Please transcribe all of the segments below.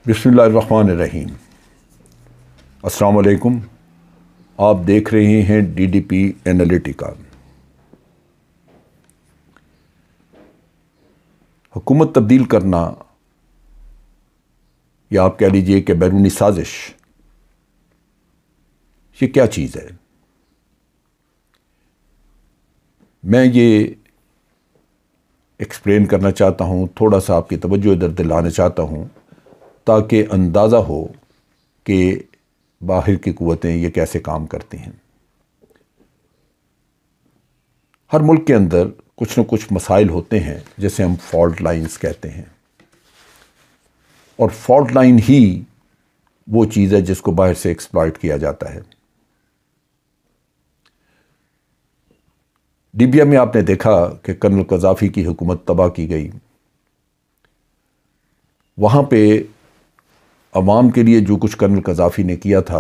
بسم اللہ الرحمن الرحیم۔ السلام علیکم۔ آپ دیکھ رہے ہیں ڈی ڈی پی انالیٹیکا۔ حکومت تبدیل کرنا یا آپ کہہ لیجئے کہ بیرونی سازش، یہ کیا چیز ہے؟ میں یہ ایکسپلین کرنا چاہتا ہوں، تھوڑا سا آپ کی توجہ ادھر دلانا چاہتا ہوں تاکہ اندازہ ہو کہ باہر کی قوتیں یہ کیسے کام کرتی ہیں۔ ہر ملک کے اندر کچھ نہ کچھ مسائل ہوتے ہیں جسے ہم فالٹ لائنز کہتے ہیں، اور فالٹ لائن ہی وہ چیز ہے جس کو باہر سے ایکسپلائٹ کیا جاتا ہے۔ لیبیا میں آپ نے دیکھا کہ کرنل قذافی کی حکومت تباہ کی گئی۔ وہاں پہ عوام کے لیے جو کچھ کرنل قذافی نے کیا تھا،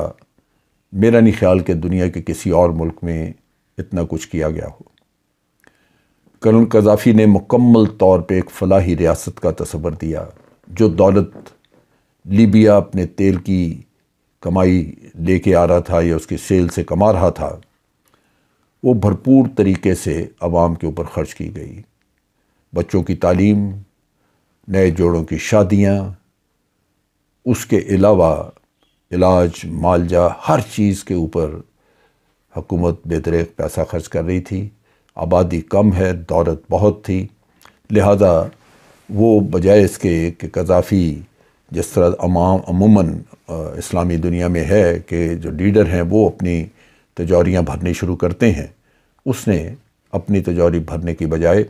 میرا نہیں خیال کہ دنیا کے کسی اور ملک میں اتنا کچھ کیا گیا ہو۔ کرنل قذافی نے مکمل طور پہ ایک فلاحی ریاست کا تصور دیا۔ جو دولت لیبیا اپنے تیل کی کمائی لے کے آ رہا تھا یا اس کی سیل سے کما رہا تھا، وہ بھرپور طریقے سے عوام کے اوپر خرچ کی گئی۔ بچوں کی تعلیم، نئے جوڑوں کی شادیاں، اس کے علاوہ علاج، معالجہ، ہر چیز کے اوپر حکومت بے دریغ پیسہ خرچ کر رہی تھی۔ آبادی کم ہے، دولت بہت تھی، لہذا وہ بجائے اس کے کہ قذافی جس طرح عموماً اسلامی دنیا میں ہے کہ جو لیڈر ہیں وہ اپنی تجوریاں بھرنی شروع کرتے ہیں، اس نے اپنی تجوری بھرنے کی بجائے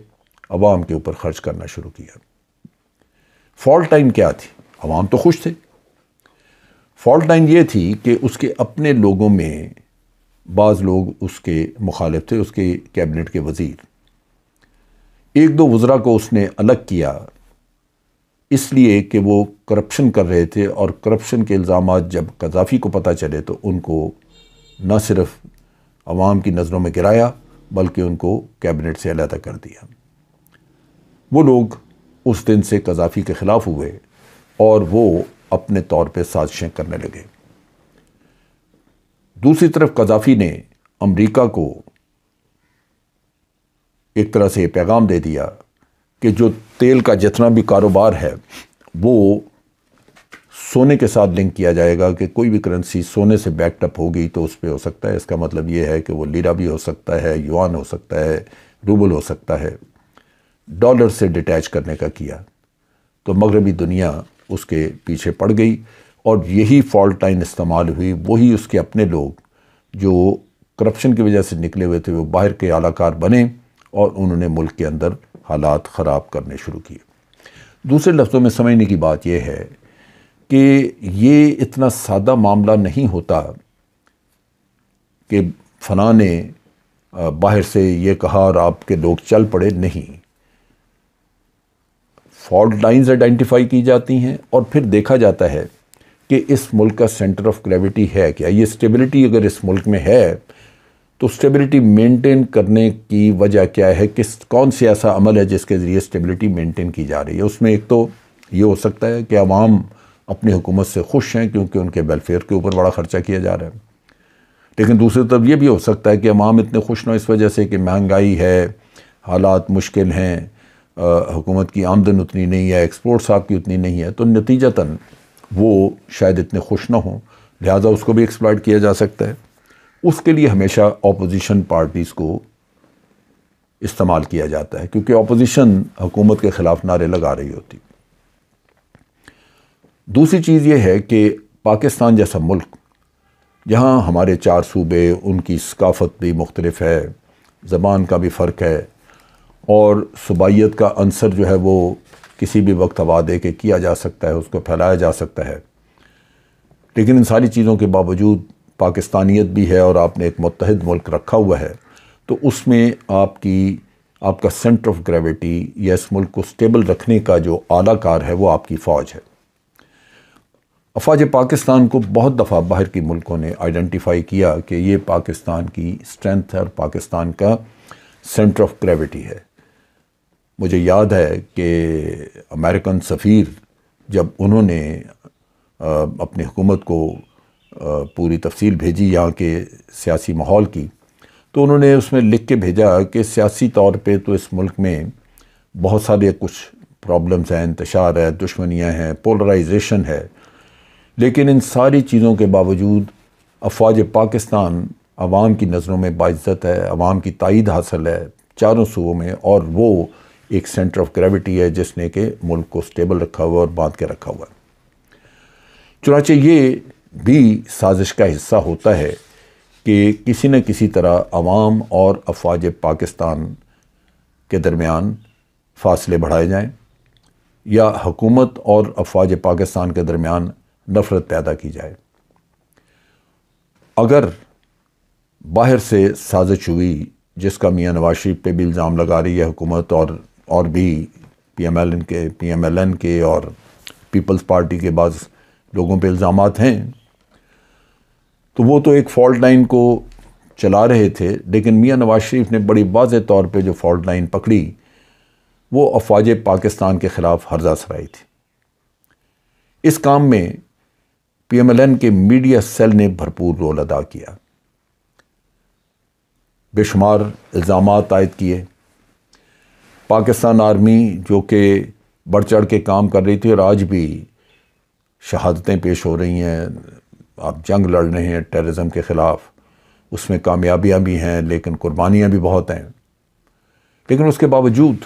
عوام کے اوپر خرچ کرنا شروع کیا۔ فالٹ لائن کیا تھی؟ عوام تو خوش تھے۔ فالٹ لائن یہ تھی کہ اس کے اپنے لوگوں میں بعض لوگ اس کے مخالف تھے، اس کے کیبنٹ کے وزیر۔ ایک دو وزراء کو اس نے الگ کیا اس لیے کہ وہ کرپشن کر رہے تھے، اور کرپشن کے الزامات جب قذافی کو پتہ چلے تو ان کو نہ صرف عوام کی نظروں میں گرایا بلکہ ان کو کیبنٹ سے علیحدہ کر دیا۔ وہ لوگ اس دن سے قذافی کے خلاف ہوئے اور وہ اپنے طور پہ سازشیں کرنے لگے۔ دوسری طرف قذافی نے امریکہ کو ایک طرح سے یہ پیغام دے دیا کہ جو تیل کا جتنا بھی کاروبار ہے وہ سونے کے ساتھ لنک کیا جائے گا، کہ کوئی بھی کرنسی سونے سے بیکڈ اپ ہوگی تو اس پہ ہو سکتا ہے۔ اس کا مطلب یہ ہے کہ وہ لیرا بھی ہو سکتا ہے، یوان ہو سکتا ہے، روبل ہو سکتا ہے۔ ڈالر سے ڈیٹیچ کرنے کا کیا تو مغربی دنیا اس کے پیچھے پڑ گئی، اور یہی فالٹ لائن استعمال ہوئی۔ وہی اس کے اپنے لوگ جو کرپشن کی وجہ سے نکلے ہوئے تھے وہ باہر کے اعلیٰ کار بنے اور انہوں نے ملک کے اندر حالات خراب کرنے شروع کیے۔ دوسرے لفظوں میں سمجھنے کی بات یہ ہے کہ یہ اتنا سادہ معاملہ نہیں ہوتا کہ فلاں نے باہر سے یہ کہا اور آپ کے لوگ چل پڑے، نہیں۔ فالٹ لائنز آئیڈینٹیفائی کی جاتی ہیں اور پھر دیکھا جاتا ہے کہ اس ملک کا سینٹر آف گریویٹی ہے کیا۔ یہ اسٹیبلٹی اگر اس ملک میں ہے تو اسٹیبلٹی مینٹین کرنے کی وجہ کیا ہے، کون سی ایسا عمل ہے جس کے ذریعے اسٹیبلٹی مینٹین کی جا رہی ہے۔ اس میں ایک تو یہ ہو سکتا ہے کہ عوام اپنی حکومت سے خوش ہیں کیونکہ ان کے ویلفیئر کے اوپر بڑا خرچہ کیا جا رہا ہے، لیکن دوسری طرف یہ بھی ہو سکتا ہے کہ عوام اتنے خوش نہ اس وجہ سے کہ مہنگائی ہے، حالات مشکل ہیں، حکومت کی آمدن اتنی نہیں ہے، ایکسپورٹس آپ کی اتنی نہیں ہے، تو نتیجتاً وہ شاید اتنے خوش نہ ہوں، لہٰذا اس کو بھی ایکسپلائٹ کیا جا سکتا ہے۔ اس کے لیے ہمیشہ اپوزیشن پارٹیز کو استعمال کیا جاتا ہے، کیونکہ اپوزیشن حکومت کے خلاف نعرے لگا رہی ہوتی۔ دوسری چیز یہ ہے کہ پاکستان جیسا ملک جہاں ہمارے 4 صوبے، ان کی ثقافت بھی مختلف ہے، زبان کا بھی فرق ہے، اور صوبائیت کا عنصر جو ہے وہ کسی بھی وقت ہوا دے کے کیا جا سکتا ہے، اس کو پھیلایا جا سکتا ہے، لیکن ان ساری چیزوں کے باوجود پاکستانیت بھی ہے اور آپ نے ایک متحد ملک رکھا ہوا ہے، تو اس میں آپ کا سینٹر آف گریویٹی یا اس ملک کو سٹیبل رکھنے کا جو اعلیٰ کار ہے وہ آپ کی فوج ہے۔ افواج پاکستان کو بہت دفعہ باہر کی ملکوں نے آئیڈینٹیفائی کیا کہ یہ پاکستان کی اسٹرینتھ ہے اور پاکستان کا سینٹر آف گریویٹی ہے۔ مجھے یاد ہے کہ امریکن سفیر جب انہوں نے اپنی حکومت کو پوری تفصیل بھیجی یہاں کے سیاسی ماحول کی، تو انہوں نے اس میں لکھ کے بھیجا کہ سیاسی طور پہ تو اس ملک میں بہت سارے کچھ پرابلمز ہیں، انتشار ہے، دشمنیاں ہیں، پولرائزیشن ہے، لیکن ان ساری چیزوں کے باوجود افواج پاکستان عوام کی نظروں میں باعزت ہے، عوام کی تائید حاصل ہے چاروں صوبوں میں، اور وہ ایک سینٹر آف گریوٹی ہے جس نے کہ ملک کو سٹیبل رکھا ہوا اور باندھ کے رکھا ہوا ہے۔ چنانچہ یہ بھی سازش کا حصہ ہوتا ہے کہ کسی نہ کسی طرح عوام اور افواج پاکستان کے درمیان فاصلے بڑھائے جائیں یا حکومت اور افواج پاکستان کے درمیان نفرت پیدا کی جائے۔ اگر باہر سے سازش ہوئی جس کا میاں نواز شریف پہ بھی الزام لگا رہی ہے حکومت اور بھی پی ایم ایل این کے اور پیپلز پارٹی کے بعض لوگوں پہ الزامات ہیں، تو وہ تو ایک فالٹ لائن کو چلا رہے تھے، لیکن میاں نواز شریف نے بڑی واضح طور پہ جو فالٹ لائن پکڑی وہ افواج پاکستان کے خلاف ہرزہ سرائی تھی۔ اس کام میں پی ایم ایل این کے میڈیا سیل نے بھرپور رول ادا کیا، بے شمار الزامات عائد کیے۔ پاکستان آرمی جو کہ بڑھ چڑھ کے کام کر رہی تھی اور آج بھی شہادتیں پیش ہو رہی ہیں، آپ جنگ لڑ رہے ہیں ٹیررزم کے خلاف، اس میں کامیابیاں بھی ہیں لیکن قربانیاں بھی بہت ہیں، لیکن اس کے باوجود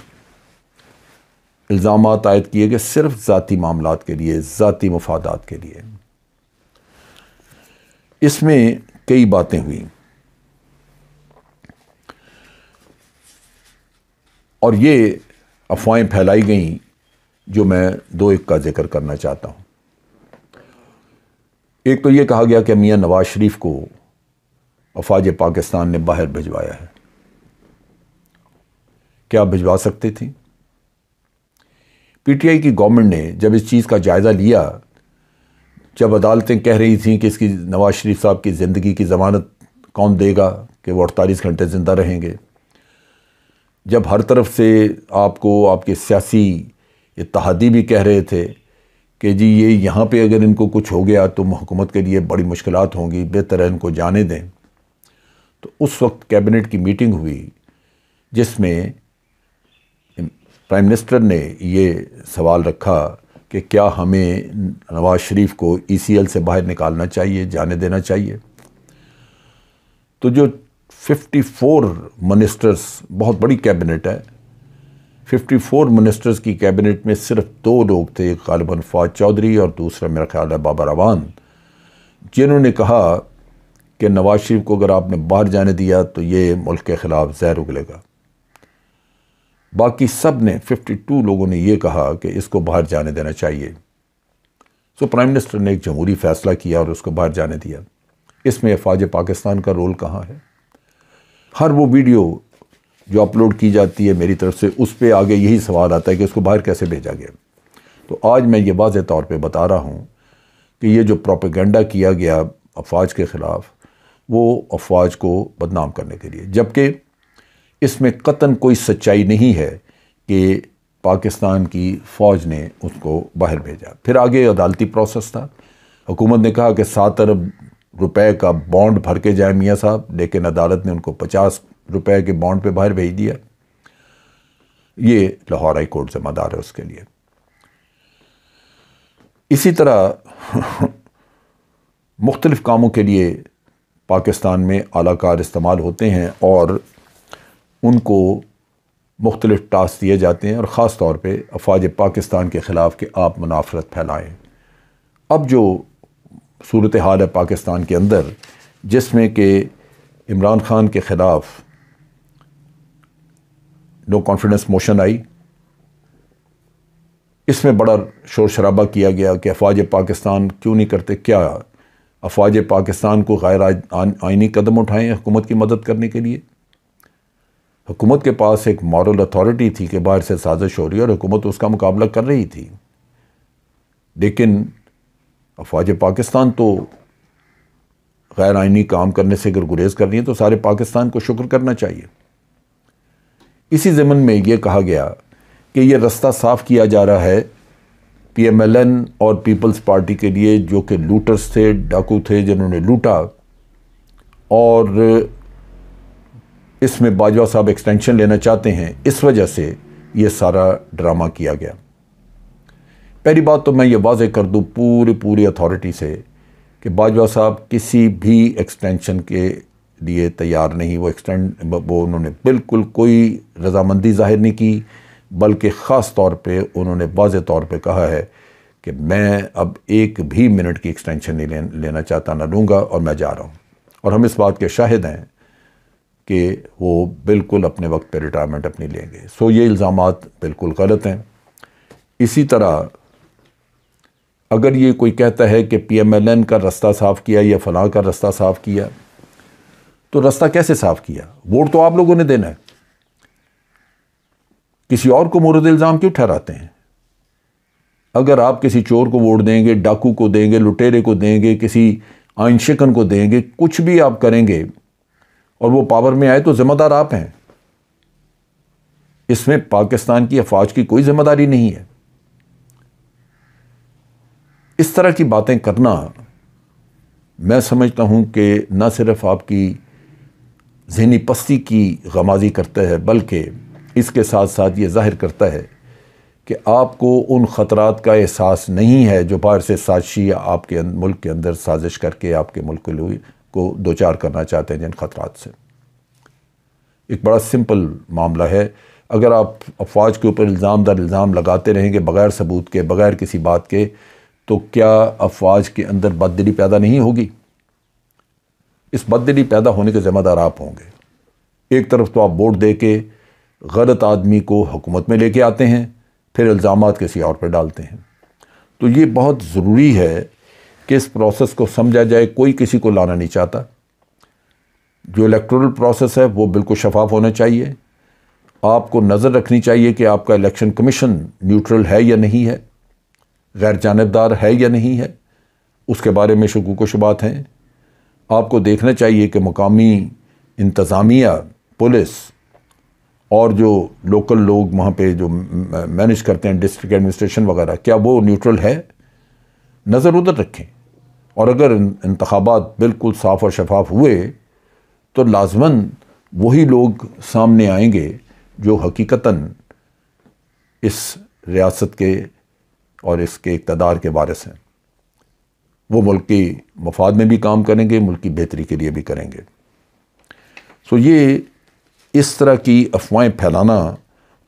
الزامات عائد کیے گئے صرف ذاتی معاملات کے لیے، ذاتی مفادات کے لیے۔ اس میں کئی باتیں ہوئیں اور یہ افواہیں پھیلائی گئیں جو میں دو ایک کا ذکر کرنا چاہتا ہوں۔ ایک تو یہ کہا گیا کہ میاں نواز شریف کو افواج پاکستان نے باہر بھجوایا ہے۔ کیا بھجوا سکتے تھیں؟ پی ٹی آئی کی گورنمنٹ نے جب اس چیز کا جائزہ لیا، جب عدالتیں کہہ رہی تھیں کہ اس کی نواز شریف صاحب کی زندگی کی ضمانت کون دے گا کہ وہ 48 گھنٹے زندہ رہیں گے، جب ہر طرف سے آپ کو آپ کے سیاسی اتحادی بھی کہہ رہے تھے کہ جی یہ یہاں پہ اگر ان کو کچھ ہو گیا تو حکومت کے لیے بڑی مشکلات ہوں گی، بہتر ہے ان کو جانے دیں، تو اس وقت کیبنٹ کی میٹنگ ہوئی جس میں پرائم منسٹر نے یہ سوال رکھا کہ کیا ہمیں نواز شریف کو ای سی ایل سے باہر نکالنا چاہیے، جانے دینا چاہیے؟ تو جو 54 منسٹرز، بہت بڑی کیبنٹ ہے، 54 منسٹرز کی کیبنٹ میں صرف 2 لوگ تھے، ایک غالباً فواد چودھری اور دوسرا میرا خیال ہے بابر اعوان، جنہوں نے کہا کہ نواز شریف کو اگر آپ نے باہر جانے دیا تو یہ ملک کے خلاف زہر اگلے گا۔ باقی سب نے 52 لوگوں نے یہ کہا کہ اس کو باہر جانے دینا چاہیے۔ سو پرائم منسٹر نے ایک جمہوری فیصلہ کیا اور اس کو باہر جانے دیا۔ اس میں افواج پاکستان کا رول کہاں ہے؟ ہر وہ ویڈیو جو اپلوڈ کی جاتی ہے میری طرف سے، اس پہ آگے یہی سوال آتا ہے کہ اس کو باہر کیسے بھیجا گیا۔ تو آج میں یہ واضح طور پہ بتا رہا ہوں کہ یہ جو پروپیگنڈا کیا گیا افواج کے خلاف، وہ افواج کو بدنام کرنے کے لیے، جبکہ اس میں قطعاً کوئی سچائی نہیں ہے کہ پاکستان کی فوج نے اس کو باہر بھیجا۔ پھر آگے عدالتی پروسیس تھا، حکومت نے کہا کہ 7 ارب روپے کا بانڈ بھر کے جائے میاں صاحب، لیکن عدالت نے ان کو 50 روپے کے بانڈ پہ باہر بھیج دیا۔ یہ لاہور ہائی کورٹ ذمہ دار ہے اس کے لیے۔ اسی طرح مختلف کاموں کے لیے پاکستان میں اعلی کار استعمال ہوتے ہیں اور ان کو مختلف ٹاسک دیے جاتے ہیں، اور خاص طور پہ افواج پاکستان کے خلاف کہ آپ منافرت پھیلائیں۔ اب جو صورتحال ہے پاکستان کے اندر، جس میں کہ عمران خان کے خلاف نو کانفیڈنس موشن آئی، اس میں بڑا شور شرابہ کیا گیا کہ افواج پاکستان کیوں نہیں کرتے، کیا افواج پاکستان کو غیر آئینی قدم اٹھائیں حکومت کی مدد کرنے کے لیے؟ حکومت کے پاس ایک مورل اتھارٹی تھی کہ باہر سے سازش ہو رہی ہے اور حکومت اس کا مقابلہ کر رہی تھی، لیکن افواج پاکستان تو غیر آئینی کام کرنے سے اگر گریز کر رہی ہیں تو سارے پاکستان کو شکر کرنا چاہیے۔ اسی ضمن میں یہ کہا گیا کہ یہ رستہ صاف کیا جا رہا ہے پی ایم ایل این اور پیپلز پارٹی کے لیے، جو کہ لوٹرز تھے، ڈاکو تھے جنہوں نے لوٹا، اور اس میں باجوہ صاحب ایکسٹینشن لینا چاہتے ہیں، اس وجہ سے یہ سارا ڈرامہ کیا گیا۔ پہلی بات تو میں یہ واضح کر دوں پوری اتھارٹی سے کہ باجوہ صاحب کسی بھی ایکسٹینشن کے لیے تیار نہیں۔ وہ انہوں نے بالکل کوئی رضامندی ظاہر نہیں کی، بلکہ خاص طور پہ انہوں نے واضح طور پہ کہا ہے کہ میں اب ایک بھی منٹ کی ایکسٹینشن نہیں لینا چاہتا، نہ لوں گا، اور میں جا رہا ہوں۔ اور ہم اس بات کے شاہد ہیں کہ وہ بالکل اپنے وقت پہ ریٹائرمنٹ اپنی لیں گے۔ سو یہ الزامات بالکل غلط ہیں۔ اسی طرح اگر یہ کوئی کہتا ہے کہ پی ایم ایل این کا رستہ صاف کیا یا فلاں کا رستہ صاف کیا، تو رستہ کیسے صاف کیا؟ ووٹ تو آپ لوگوں نے دینا ہے، کسی اور کو مورد الزام کیوں ٹھہراتے ہیں؟ اگر آپ کسی چور کو ووٹ دیں گے، ڈاکو کو دیں گے، لٹیرے کو دیں گے، کسی آئین شکن کو دیں گے، کچھ بھی آپ کریں گے اور وہ پاور میں آئے تو ذمہ دار آپ ہیں۔ اس میں پاکستان کی افواج کی کوئی ذمہ داری نہیں ہے۔ اس طرح کی باتیں کرنا میں سمجھتا ہوں کہ نہ صرف آپ کی ذہنی پستی کی غمازی کرتا ہے، بلکہ اس کے ساتھ ساتھ یہ ظاہر کرتا ہے کہ آپ کو ان خطرات کا احساس نہیں ہے جو باہر سے سازشی یا آپ کے ملک کے اندر سازش کر کے آپ کے ملک کو دوچار کرنا چاہتے ہیں جن خطرات سے۔ ایک بڑا سمپل معاملہ ہے، اگر آپ افواج کے اوپر الزام در الزام لگاتے رہیں گے بغیر ثبوت کے، بغیر کسی بات کے، تو کیا افواج کے اندر بددلی پیدا نہیں ہوگی؟ اس بددلی پیدا ہونے کے ذمہ دار آپ ہوں گے۔ ایک طرف تو آپ ووٹ دے کے غلط آدمی کو حکومت میں لے کے آتے ہیں، پھر الزامات کسی اور پہ ڈالتے ہیں۔ تو یہ بہت ضروری ہے کہ اس پروسیس کو سمجھا جائے۔ کوئی کسی کو لانا نہیں چاہتا۔ جو الیکٹورل پروسیس ہے وہ بالکل شفاف ہونا چاہیے۔ آپ کو نظر رکھنی چاہیے کہ آپ کا الیکشن کمیشن نیوٹرل ہے یا نہیں ہے، غیر جانبدار ہے یا نہیں ہے، اس کے بارے میں شکوک و شبہات ہیں۔ آپ کو دیکھنا چاہیے کہ مقامی انتظامیہ، پولیس اور جو لوکل لوگ وہاں پہ جو مینیج کرتے ہیں، ڈسٹرکٹ ایڈمنسٹریشن وغیرہ، کیا وہ نیوٹرل ہے؟ نظر ادھر رکھیں۔ اور اگر انتخابات بالکل صاف اور شفاف ہوئے تو لازماً وہی لوگ سامنے آئیں گے جو حقیقتاً اس ریاست کے اور اس کے اقتدار کے وارث ہیں۔ وہ ملک کی مفاد میں بھی کام کریں گے، ملک کی بہتری کے لیے بھی کریں گے۔ سو یہ اس طرح کی افواہیں پھیلانا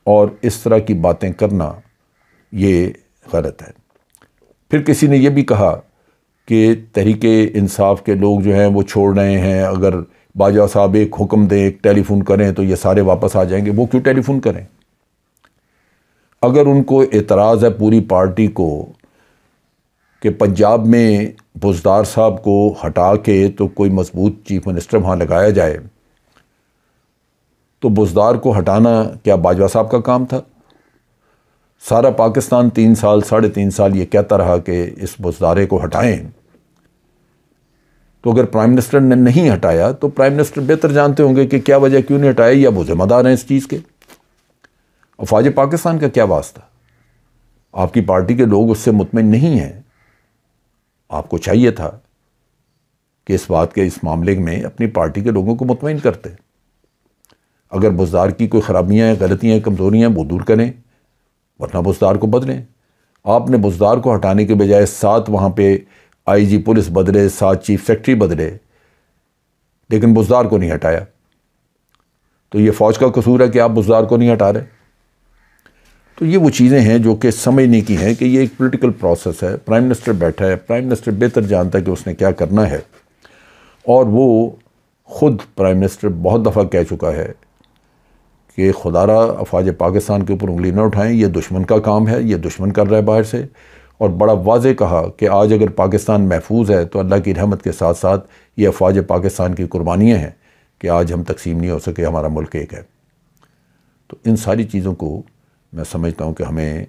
اور اس طرح کی باتیں کرنا یہ غلط ہے۔ پھر کسی نے یہ بھی کہا کہ تحریک انصاف کے لوگ جو ہیں وہ چھوڑ رہے ہیں، اگر باجوہ صاحب ایک حکم دیں، ایک ٹیلی فون کریں تو یہ سارے واپس آ جائیں گے۔ وہ کیوں ٹیلی فون کریں؟ اگر ان کو اعتراض ہے پوری پارٹی کو کہ پنجاب میں بزدار صاحب کو ہٹا کے تو کوئی مضبوط چیف منسٹر وہاں لگایا جائے، تو بزدار کو ہٹانا کیا باجوہ صاحب کا کام تھا؟ سارا پاکستان 3 سال 3.5 سال یہ کہتا رہا کہ اس بزدارے کو ہٹائیں، تو اگر پرائم منسٹر نے نہیں ہٹایا تو پرائم منسٹر بہتر جانتے ہوں گے کہ کیا وجہ کیوں نہیں ہٹایا، یا وہ ذمہ دار ہیں اس چیز کے۔ افواج پاکستان کا کیا واسطہ؟ آپ کی پارٹی کے لوگ اس سے مطمئن نہیں ہیں۔ آپ کو چاہیے تھا کہ اس بات کے، اس معاملے میں اپنی پارٹی کے لوگوں کو مطمئن کرتے۔ اگر بزدار کی کوئی خرابیاں ہیں، غلطیاں ہیں، کمزوریاں ہیں، وہ دور کریں، ورنہ بزدار کو بدلیں۔ آپ نے بزدار کو ہٹانے کے بجائے 7 وہاں پہ آئی جی پولیس بدلے، 7 چیف سیکرٹری بدلے، لیکن بزدار کو نہیں ہٹایا۔ تو یہ فوج کا قصور ہے کہ آپ بزدار کو نہیں ہٹا رہے؟ تو یہ وہ چیزیں ہیں جو کہ سمجھنے کی ہیں کہ یہ ایک پولیٹیکل پروسیس ہے۔ پرائم منسٹر بیٹھا ہے، پرائم منسٹر بہتر جانتا ہے کہ اس نے کیا کرنا ہے، اور وہ خود پرائم منسٹر بہت دفعہ کہہ چکا ہے کہ خدا را افواج پاکستان کے اوپر انگلی نہ اٹھائیں، یہ دشمن کا کام ہے، یہ دشمن کر رہا ہے باہر سے۔ اور بڑا واضح کہا کہ آج اگر پاکستان محفوظ ہے تو اللہ کی رحمت کے ساتھ ساتھ یہ افواج پاکستان کی قربانیاں ہیں کہ آج ہم تقسیم نہیں ہو سکے، ہمارا ملک ایک ہے۔ تو ان ساری چیزوں کو میں سمجھتا ہوں کہ ہمیں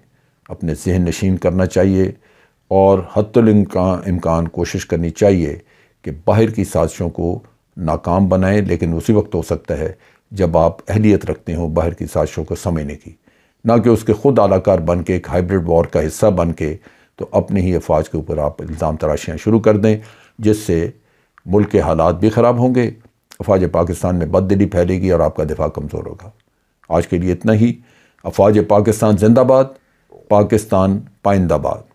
اپنے ذہن نشین کرنا چاہیے، اور حتی الامکان کوشش کرنی چاہیے کہ باہر کی سازشوں کو ناکام بنائیں، لیکن اسی وقت ہو سکتا ہے جب آپ اہلیت رکھتے ہوں باہر کی سازشوں کو سمجھنے کی۔ نہ کہ اس کے خود اعلی کار بن کے ایک ہائبرڈ وار کا حصہ بن کے تو اپنے ہی افواج کے اوپر آپ الزام تراشیاں شروع کر دیں، جس سے ملک کے حالات بھی خراب ہوں گے، افواج پاکستان میں بد دلی پھیلے گی اور آپ کا دفاع کمزور ہوگا۔ آج کے لیے اتنا ہی۔ افواج پاکستان زندہ باد، پاکستان پائندہ باد۔